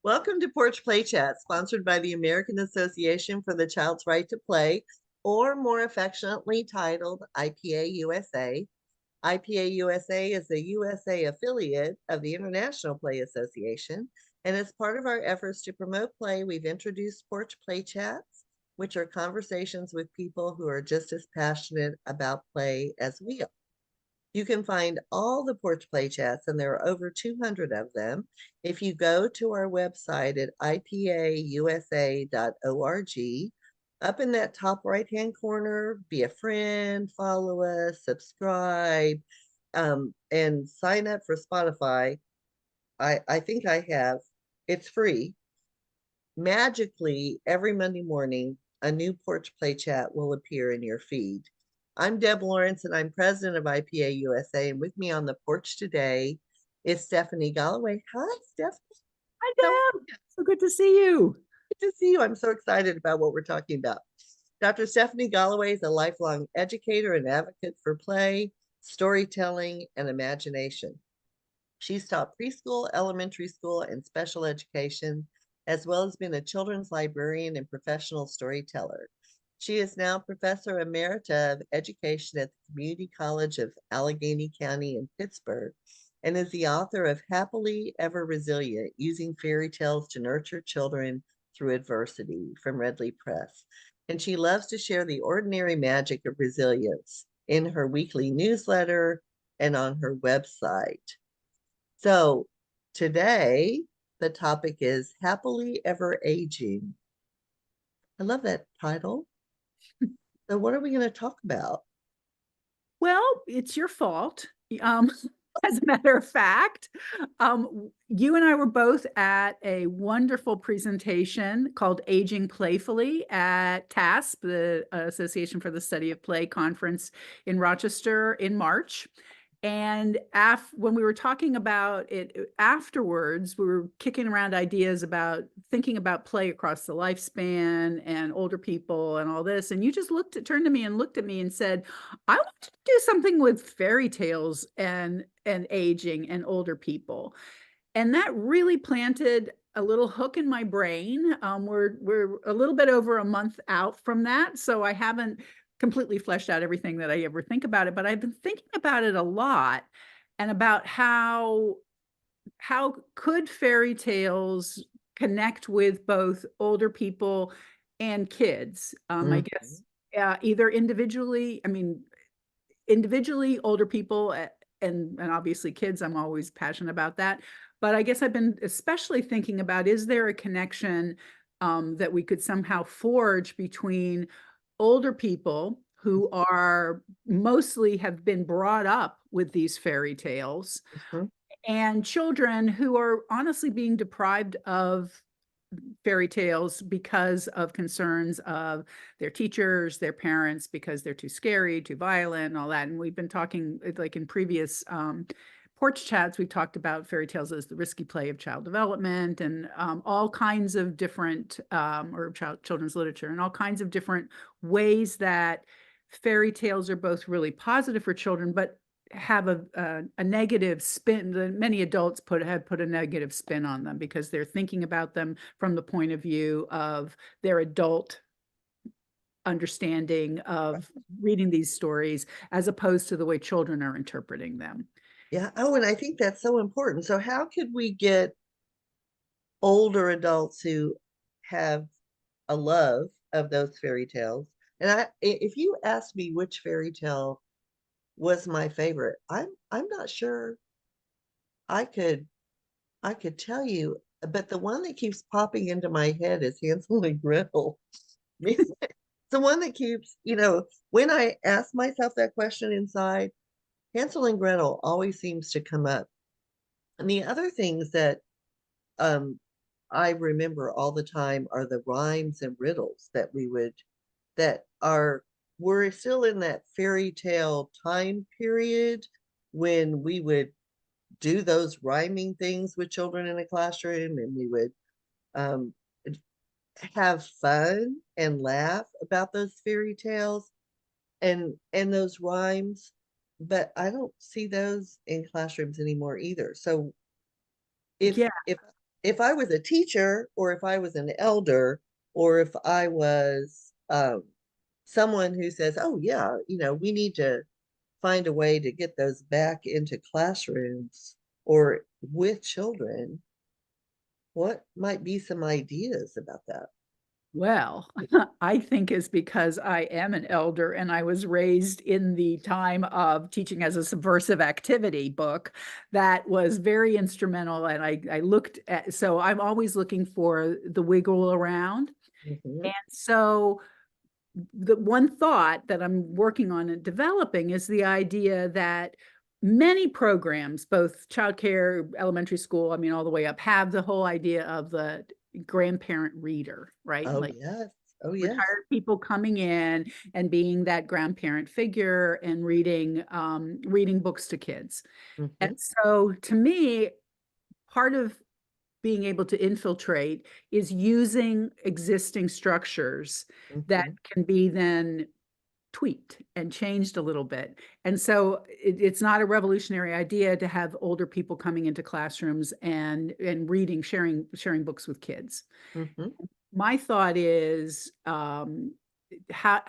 Welcome to Porch Play Chat, sponsored by the American Association for the Child's Right to Play, or more affectionately titled IPA USA. IPA USA is a USA affiliate of the International Play Association, and as part of our efforts to promote play, we've introduced Porch Play Chats, which are conversations with people who are just as passionate about play as we are. You can find all the Porch Play Chats, and there are over 200 of them, if you go to our website at ipausa.org. Up in that top right-hand corner, be a friend, follow us, subscribe, and sign up for Spotify. I think I have. It's free. Magically, every Monday morning, a new Porch Play Chat will appear in your feed. I'm Deb Lawrence, and I'm president of IPA USA. And with me on the porch today is Stephanie Goloway. Hi, Stephanie. Hi, How are Deb. So good to see you. Good to see you. I'm so excited about what we're talking about. Dr. Stephanie Goloway is a lifelong educator and advocate for play, storytelling, and imagination. She's taught preschool, elementary school, and special education, as well as been a children's librarian and professional storyteller. She is now Professor Emerita of Education at the Community College of Allegheny County in Pittsburgh, and is the author of Happily Ever Resilient, Using Fairy Tales to Nurture Children Through Adversity from Redley Press. And she loves to share the ordinary magic of resilience in her weekly newsletter and on her website. So today, the topic is Happily Ever Aging. I love that title. So what are we going to talk about? Well, it's your fault. Um, as a matter of fact, you and I were both at a wonderful presentation called Aging Playfully at TASP, the Association for the Study of Play conference in Rochester in March. And when we were talking about it afterwards, we were kicking around ideas about thinking about play across the lifespan and older people and all this. And you just turned to me and looked at me and said, I want to do something with fairy tales and aging and older people. And that really planted a little hook in my brain. We're a little bit over a month out from that, so I haven't completely fleshed out everything that I ever think about it, but I've been thinking about it a lot and about how could fairy tales connect with both older people and kids. I guess either individually, individually older people and obviously kids, I'm always passionate about that. But I guess I've been especially thinking about, is there a connection that we could somehow forge between older people who are mostly have been brought up with these fairy tales Mm-hmm. and children who are honestly being deprived of fairy tales because of concerns of their teachers, their parents, because they're too scary, too violent, and all that. And we've been talking, like in previous porch chats, we talked about fairy tales as the risky play of child development and all kinds of different, children's literature, and all kinds of different ways that fairy tales are both really positive for children, but have a negative spin. Many adults have put a negative spin on them because they're thinking about them from the point of view of their adult understanding of reading these stories as opposed to the way children are interpreting them. Yeah. Oh, and I think that's so important. So how could we get older adults who have a love of those fairy tales? And if you ask me which fairy tale was my favorite, I'm not sure I could I could tell you, but the one that keeps popping into my head is Hansel and Gretel. It's the one that keeps, when I ask myself that question inside, Hansel and Gretel always seems to come up. And the other things that um, I remember all the time are the rhymes and riddles that we're still in that fairy tale time period when we would do those rhyming things with children in a classroom, and we would um, have fun and laugh about those fairy tales and those rhymes. But I don't see those in classrooms anymore either. So if Yeah. if if I was a teacher, or if I was an elder, or if I was someone who says, oh yeah, we need to find a way to get those back into classrooms or with children, what might be some ideas about that? Well, I think it's because I am an elder and I was raised in the time of teaching as a subversive activity book that was very instrumental. And I looked at, so I'm always looking for the wiggle around. Mhm. And so the one thought that I'm working on and developing is the idea that many programs, both childcare, elementary school, I mean, all the way up, have the whole idea of the grandparent reader, right? Oh Like yes. Oh yes. retired people coming in and being that grandparent figure and reading books to kids. And Hmm. so to me, part of being able to infiltrate is using existing structures that Hmm. can be then tweaked and changed a little bit. And so it's not a revolutionary idea to have older people coming into classrooms and reading, sharing books with kids. Hmm. My thought is how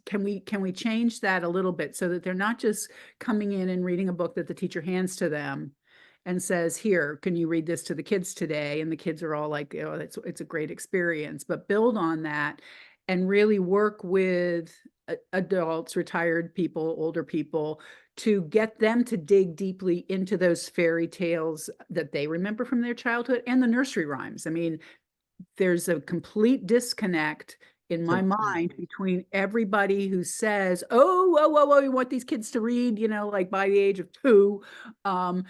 can we change that a little bit so that they're not just coming in and reading a book that the teacher hands to them and says, here, can you read this to the kids today? And the kids are all like, oh, it's a great experience, but build on that and really work with adults, retired people, older people, to get them to dig deeply into those fairy tales that they remember from their childhood and the nursery rhymes. I mean, there's a complete disconnect in my mind Completely. between everybody who says, oh, whoa, whoa, whoa, we want these kids to read, like by the age of 2. Um,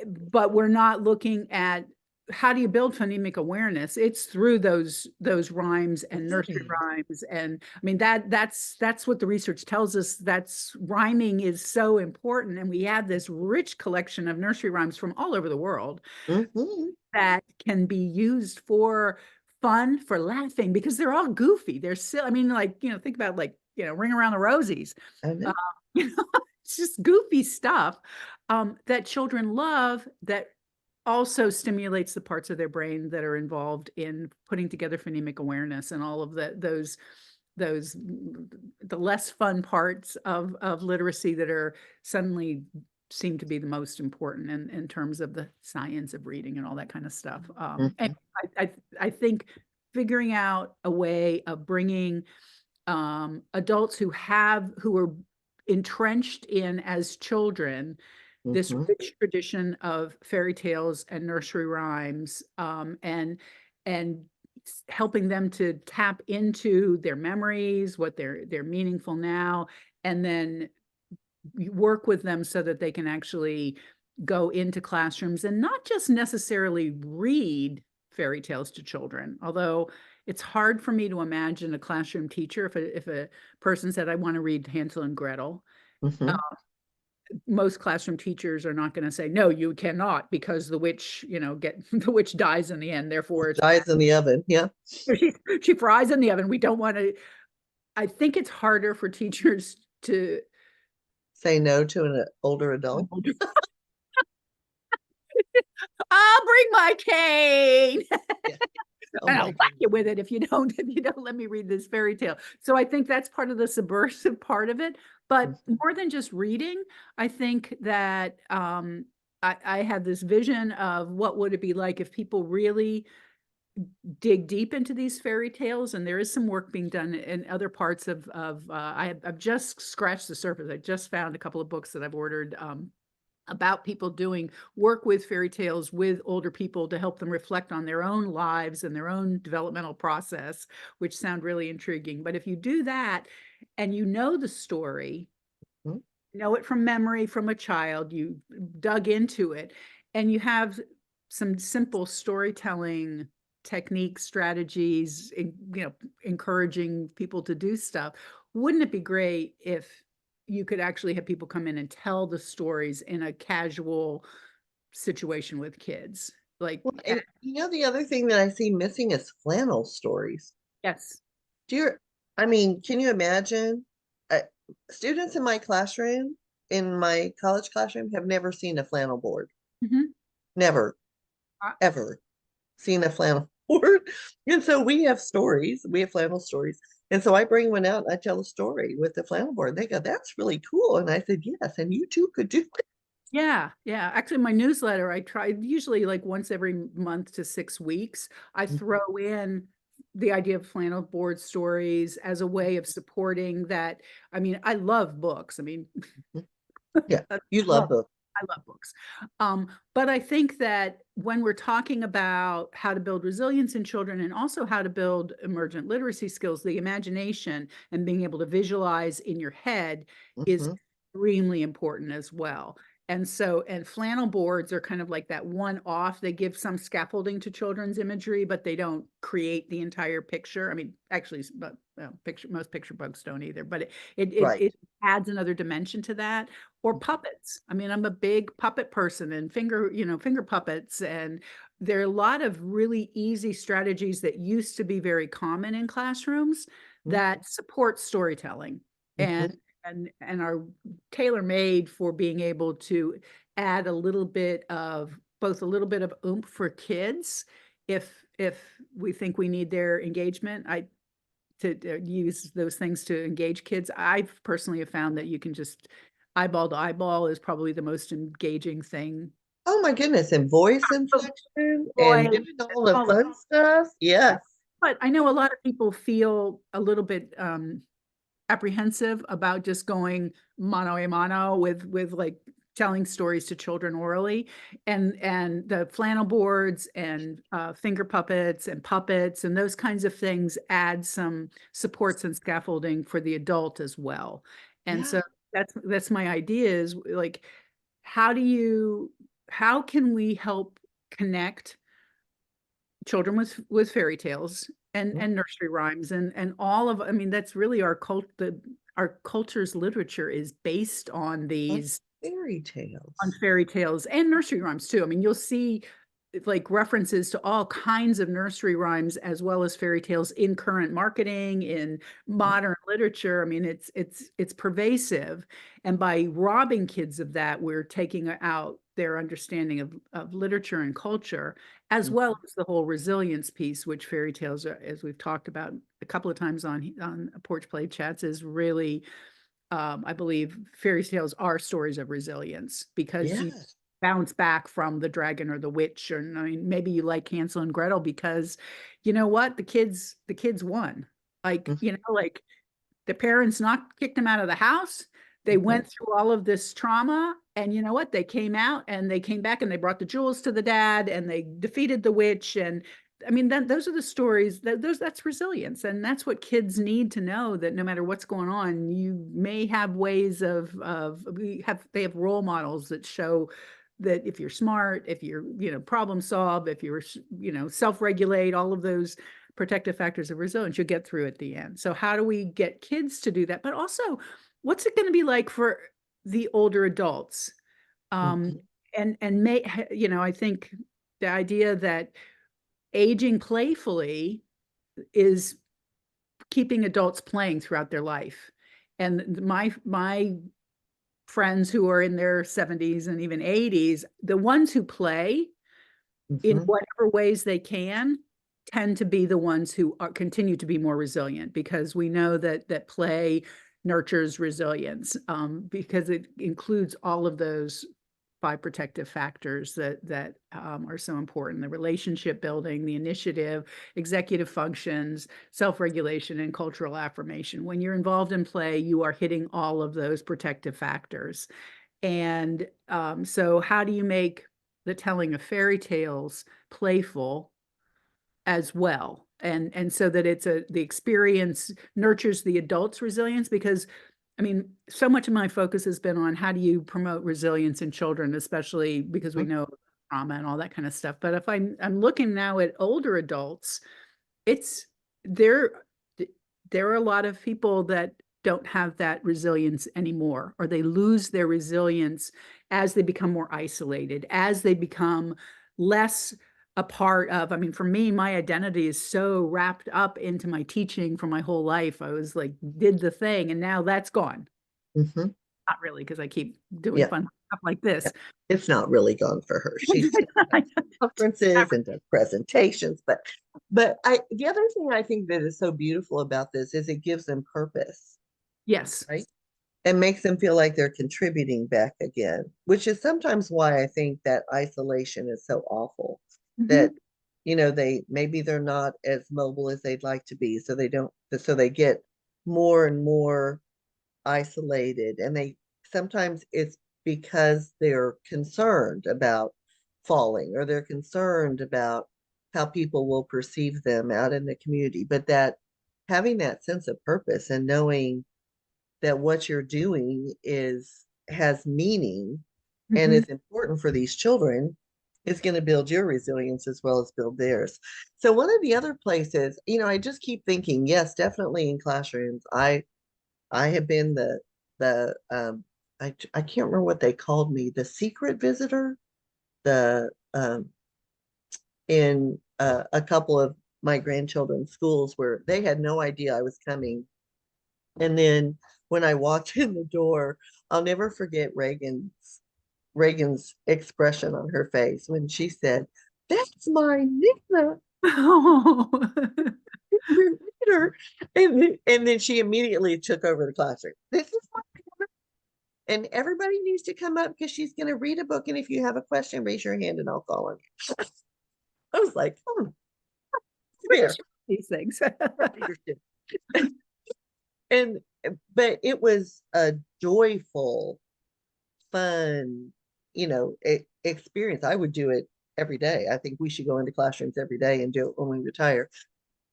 but we're not looking at how do you build phonemic awareness. It's through those rhymes and nursery Right. rhymes. And I mean, that's what the research tells us. That's rhyming is so important. And we have this rich collection of nursery rhymes from all over the world Hmm. that can be used for fun, for laughing, because they're all goofy. They're silly. I mean, like, think about, like, Ring Around the Rosies. I Uh, know. it's just goofy stuff that children love, that also stimulates the parts of their brain that are involved in putting together phonemic awareness and all of those the less fun parts of literacy that are suddenly seem to be the most important in terms of the science of reading and all that kind of stuff. And Hmm. I think figuring out a way of bringing adults who are entrenched in as children this Hmm. rich tradition of fairy tales and nursery rhymes, and helping them to tap into their memories, what they're meaningful now, and then work with them so that they can actually go into classrooms and not just necessarily read fairy tales to children. Although it's hard for me to imagine a classroom teacher, if a person said, I want to read Hansel and Gretel, Hmm. most classroom teachers are not going to say, no, you cannot, because the witch, the witch dies in the end. Therefore, it's bad. Dies in the oven. Yeah. She fries in the oven. We don't want to. I think it's harder for teachers to Say no to an older adult. I'll bring my cane Yeah. Oh and my I'll whack goodness. you with it if you don't let me read this fairy tale. So I think that's part of the subversive part of it. But Mhm. more than just reading, I think that I have this vision of what would it be like if people really dig deep into these fairy tales. And there is some work being done in other parts of I've just scratched the surface. I just found a couple of books that I've ordered about people doing work with fairy tales with older people to help them reflect on their own lives and their own developmental process, which sound really intriguing. But if you do that and you know the story, Mhm. know it from memory from a child, you dug into it, and you have some simple storytelling techniques, strategies, encouraging people to do stuff. Wouldn't it be great if you could actually have people come in and tell the stories in a casual situation with kids? Like, Well, and the other thing that I see missing is flannel stories. yes. Do you, I mean, can you imagine? Uh, Students in my classroom, in my college classroom, have never seen a flannel board. Mhm. Never. ever seen a flannel board. And so we have stories, we have flannel stories. And so I bring one out and I tell a story with the flannel board. They go, that's really cool. And I said, yes, and you too could do it. Yeah, yeah. Actually, my newsletter, I try usually like once every month to 6 weeks. I throw in the idea of flannel board stories as a way of supporting that. I mean, I love books. I mean, Yeah, I you love love books. I love books. But I think that when we're talking about how to build resilience in children and also how to build emergent literacy skills, the imagination and being able to visualize in your head is Mhm. extremely important as well. And so, and flannel boards are kind of like that one off. They give some scaffolding to children's imagery, but they don't create the entire picture. I mean, actually, but most picture books don't either, but Right. it adds another dimension to that. Or puppets. I mean, I'm a big puppet person and finger puppets. And there are a lot of really easy strategies that used to be very common in classrooms that support storytelling and Mhm. and are tailor-made for being able to add a little bit of both a little bit of oomph for kids if we think we need their engagement. I to use those things to engage kids. I've personally have found that you can just eyeball to eyeball is probably the most engaging thing. Oh my goodness, and voice Oh, inflection and boy, doing all the all of fun stuff. that. Yes. But I know a lot of people feel a little bit apprehensive about just going mano a mano with like telling stories to children orally, and the flannel boards and finger puppets and those kinds of things add some supports and scaffolding for the adult as well. And Yeah. so that's my idea is like how do you how can we help connect children with fairy tales and nursery rhymes and all of, I mean, that's really our culture's literature is based on And these fairy on tales. fairy tales and nursery rhymes too. I mean, you'll see like references to all kinds of nursery rhymes as well as fairy tales in current marketing, in modern literature. I mean, it's pervasive. And by robbing kids of that, we're taking out their understanding of literature and culture, as Mhm. well as the whole resilience piece, which fairy tales are, as we've talked about a couple of times on Porch Play Chats, is really I believe fairy tales are stories of resilience because you Yes. bounce back from the dragon or the witch, or I mean, maybe you like Hansel and Gretel because you know what, the kids won. Like, Mhm. like the parents not kicked them out of the house. They Mhm. went through all of this trauma, and you know what? They came out and they came back and they brought the jewels to the dad and they defeated the witch. And I mean, those are the stories that's resilience. And that's what kids need to know, that no matter what's going on, you may have ways they have role models that show that if you're smart, if you're, problem solve, if you're, self-regulate, all of those protective factors of resilience, you'll get through at the end. So how do we get kids to do that? But also, what's it going to be like for the older adults? Um, Mhm. and I think the idea that aging playfully is keeping adults playing throughout their life. And my friends who are in their 70s and even 80s, the ones who play in Mhm. whatever ways they can tend to be the ones who continue to be more resilient, because we know that play nurtures resilience, because it includes all of those five protective factors that are so important: the relationship building, the initiative, executive functions, self-regulation, and cultural affirmation. When you're involved in play, you are hitting all of those protective factors. And so how do you make the telling of fairy tales playful as well? And so that the experience nurtures the adult's resilience, because I mean, so much of my focus has been on how do you promote resilience in children, especially because we know trauma and all that kind of stuff. But if I'm looking now at older adults, it's there there are a lot of people that don't have that resilience anymore, or they lose their resilience as they become more isolated, as they become less a part of, I mean, for me, my identity is so wrapped up into my teaching for my whole life. I was like, did the thing, and now that's gone. Mhm. Not really, because I keep doing Yeah. fun stuff like this. It's not really gone for her. She's still at conferences and does presentations, but I the other thing I think that is so beautiful about this is it gives them purpose, Yes. right? And makes them feel like they're contributing back again, which is sometimes why I think that isolation is so awful. That, Mhm. they maybe they're not as mobile as they'd like to be, so they don't, so they get more and more isolated. And they sometimes it's because they're concerned about falling or they're concerned about how people will perceive them out in the community. But that having that sense of purpose and knowing that what you're doing is has meaning and Mhm. is important for these children is going to build your resilience as well as build theirs. So one of the other places, I just keep thinking, yes, definitely in classrooms. I have been the I can't remember what they called me, the secret visitor, the in a couple of my grandchildren's schools where they had no idea I was coming. And then when I walked in the door, I'll never forget Reagan's expression on her face when she said, "That's my Nina, Oh. reader." And then she immediately took over the classroom. This is my Nina, and everybody needs to come up because she's going to read a book. And if you have a question, raise your hand and I'll call on you. I was like, there, These things. leadership. And but it was a joyful, fun, experience. I would do it every day. I think we should go into classrooms every day and do it when we retire.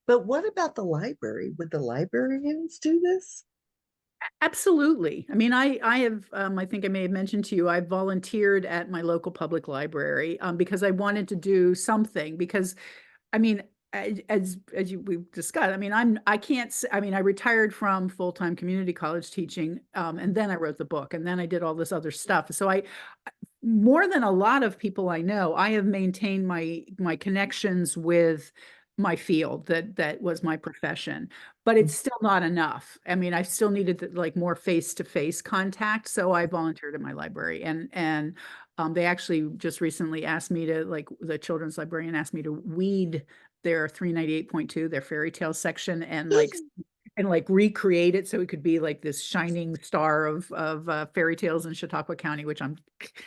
But what about the library? Would the librarians do this? Absolutely. I mean, I have, I think I may have mentioned to you, I volunteered at my local public library because I wanted to do something because I mean, we've discussed, I mean, I can't, I mean, I retired from full-time community college teaching, and then I wrote the book, and then I did all this other stuff. So more than a lot of people I know, I have maintained my connections with my field that was my profession, but it's still not enough. I mean, I still needed like more face-to-face contact, so I volunteered in my library, and they actually just recently asked me to, like, the children's librarian asked me to weed their 398.2, their fairy tale section, and recreate it so it could be like this shining star of fairy tales in Chautauqua County, which I'm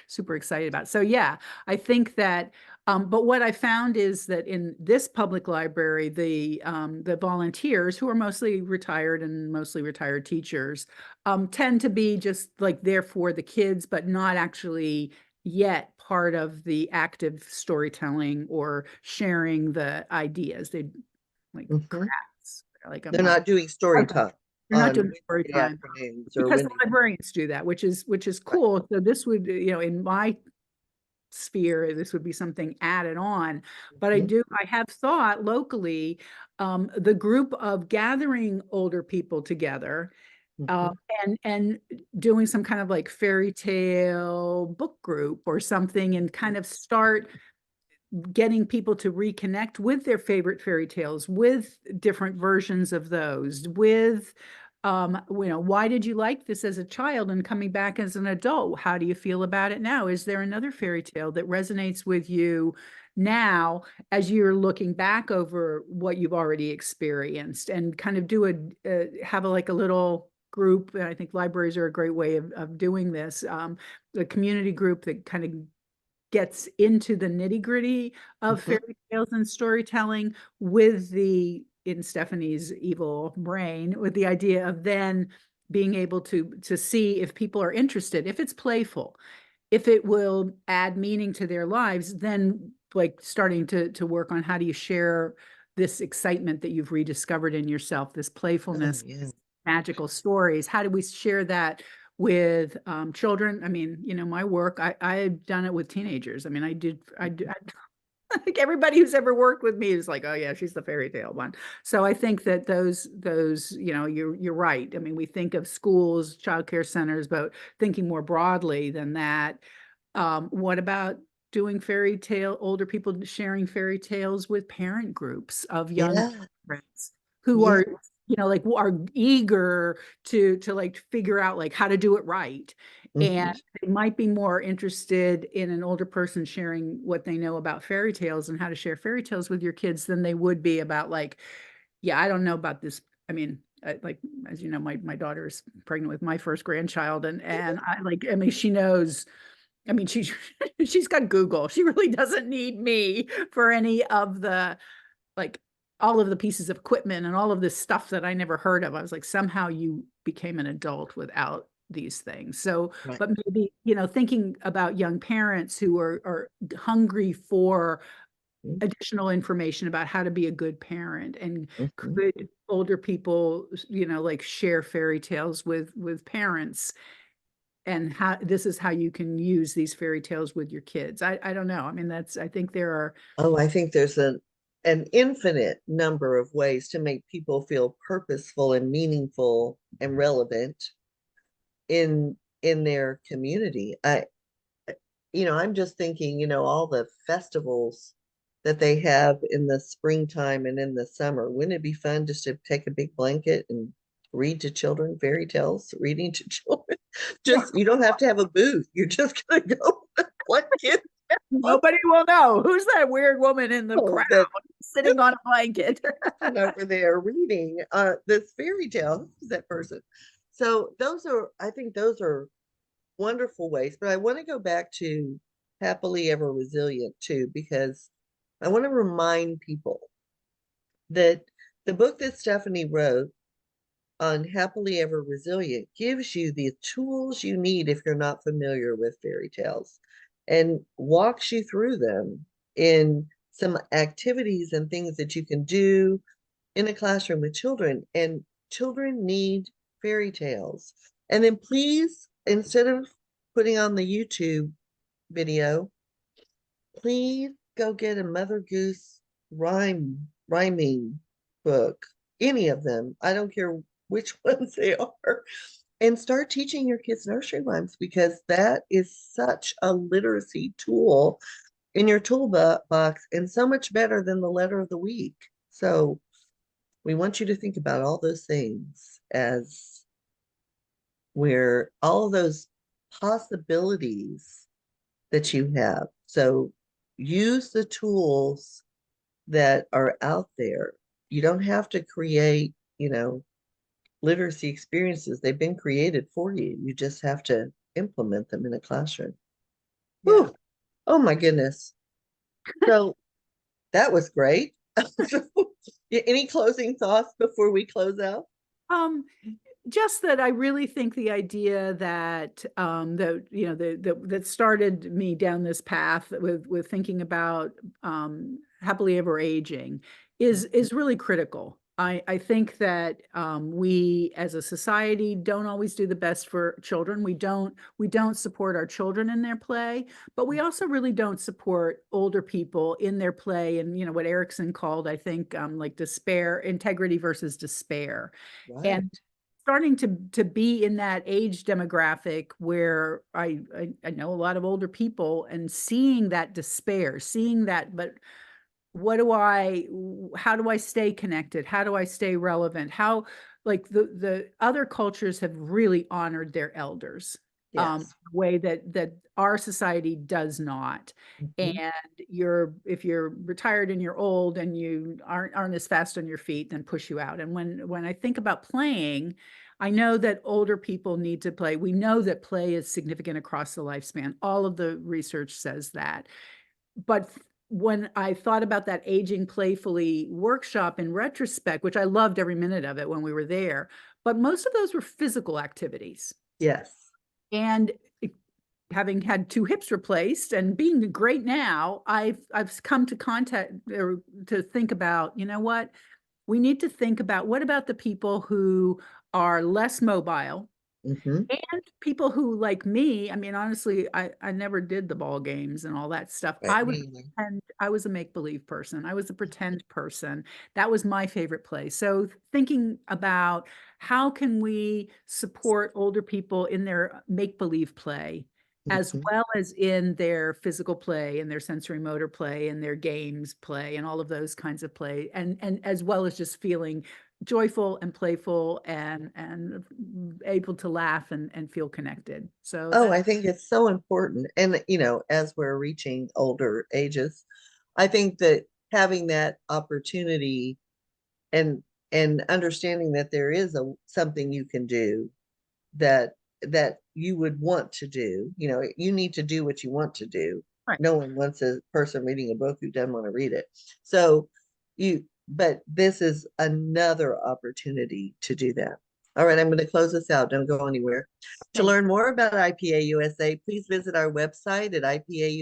super excited about. So yeah, I think that. But what I found is that in this public library, the volunteers, who are mostly retired and mostly retired teachers, tend to be just like there for the kids, but not actually yet part of the active storytelling or sharing the ideas. They like Mhm. crafts. Like They're not doing story Okay. time You're not on doing story Wednesday time afternoons or because the Wednesday. librarians do that, which is Right. cool. So this would, in my sphere, this would be something added on. But Mhm. I have thought locally, the group of gathering older people together, uh, Mhm. and doing some kind of like fairy tale book group or something, and kind of start getting people to reconnect with their favorite fairy tales, with different versions of those, with why did you like this as a child and coming back as an adult? How do you feel about it now? Is there another fairy tale that resonates with you now as you're looking back over what you've already experienced, and kind of have like a little group? And I think libraries are a great way of doing this. The community group that kind of gets into the nitty-gritty of Mhm. fairy tales and storytelling, with in Stephanie's evil brain, with the idea of then being able to see if people are interested, if it's playful, if it will add meaning to their lives, then like starting to work on how do you share this excitement that you've rediscovered in yourself, this Oh, playfulness, yeah. magical stories. How do we share that with children? I mean, my work, I've done it with teenagers. I mean, I think everybody who's ever worked with me is like, oh yeah, she's the fairy tale one. So I think that those, you're right. I mean, we think of schools, childcare centers, but thinking more broadly than that, what about doing older people sharing fairy tales with parent groups of young Yeah. parents who Yeah. are eager to like figure out like how to do it right. And Mhm. they might be more interested in an older person sharing what they know about fairy tales and how to share fairy tales with your kids than they would be about like, yeah, I don't know about this. I mean, like as you know, my daughter is pregnant with my first grandchild, and I like, I mean, she knows. I mean, she's got Google. She really doesn't need me for any of the like all of the pieces of equipment and all of this stuff that I never heard of. I was like, somehow you became an adult without these things. So, Right. but maybe, thinking about young parents who are hungry for additional information about how to be a good parent, and Mhm. could older people, like share fairy tales with parents, and how this is how you can use these fairy tales with your kids. I don't know. I mean, I think there are. Oh, I think there's an infinite number of ways to make people feel purposeful and meaningful and relevant in their community. I'm just thinking, all the festivals that they have in the springtime and in the summer. Wouldn't it be fun just to take a big blanket and read to children fairy tales, reading to children? Just you don't have to have a booth. You're just gonna go with what kids want Nobody will know. Who's that weird woman in the crowd that sitting on a blanket? over there reading this fairy tale. Who's that person? So I think those are wonderful ways. But I want to go back to happily ever resilient too, because I want to remind people that the book that Stephanie wrote on happily ever resilient gives you the tools you need if you're not familiar with fairy tales, and walks you through them in some activities and things that you can do in a classroom with children. And children need fairy tales. And then please, instead of putting on the YouTube video, please go get a Mother Goose rhyming book, any of them. I don't care which ones they are. And start teaching your kids nursery rhymes, because that is such a literacy tool in your toolbox, and so much better than the letter of the week. So we want you to think about all those things as where all of those possibilities that you have. So use the tools that are out there. You don't have to create, literacy experiences. They've been created for you. You just have to implement them in a classroom. Yeah. Whew. Oh my goodness. So that was great. So, any closing thoughts before we close out? Um, just that I really think the idea that that started me down this path with thinking about happily ever aging is really critical. I think that we as a society don't always do the best for children. We don't support our children in their play, but we also really don't support older people in their play, and what Erickson called, I think, like despair, integrity versus despair. Right. And starting to be in that age demographic where I know a lot of older people, and seeing that despair, seeing that, but how do I stay connected? How do I stay relevant? How, like, the other cultures have really honored their elders, Yes. a way that our society does not. And Mhm. if you're retired and you're old and you aren't as fast on your feet, then push you out. And when I think about playing, I know that older people need to play. We know that play is significant across the lifespan. All of the research says that. But when I thought about that aging playfully workshop in retrospect, which I loved every minute of it when we were there, but most of those were physical activities. Yes. And having had two hips replaced and being great now, I've come to contact, or to think about, what we need to think about. What about the people who are less mobile, Hmm. and people who, like me, I mean, honestly, I never did the ball games and all that stuff. Right. Me either. I was a make-believe person. I was a pretend person. That was my favorite play. So thinking about how can we support older people in their make-believe play, as Hmm. well as in their physical play and their sensory motor play and their games play and all of those kinds of play, and as well as just feeling joyful and playful and able to laugh and feel connected. So Oh, that I think it's so important. And, as we're reaching older ages, I think that having that opportunity and understanding that there is something you can do that you would want to do. You need to do what you want to do. right. No one wants a person reading a book who doesn't want to read it. So but this is another opportunity to do that. All right, I'm going to close this out. Don't go anywhere. To Thanks. learn more about IPA USA, please visit our website at IPA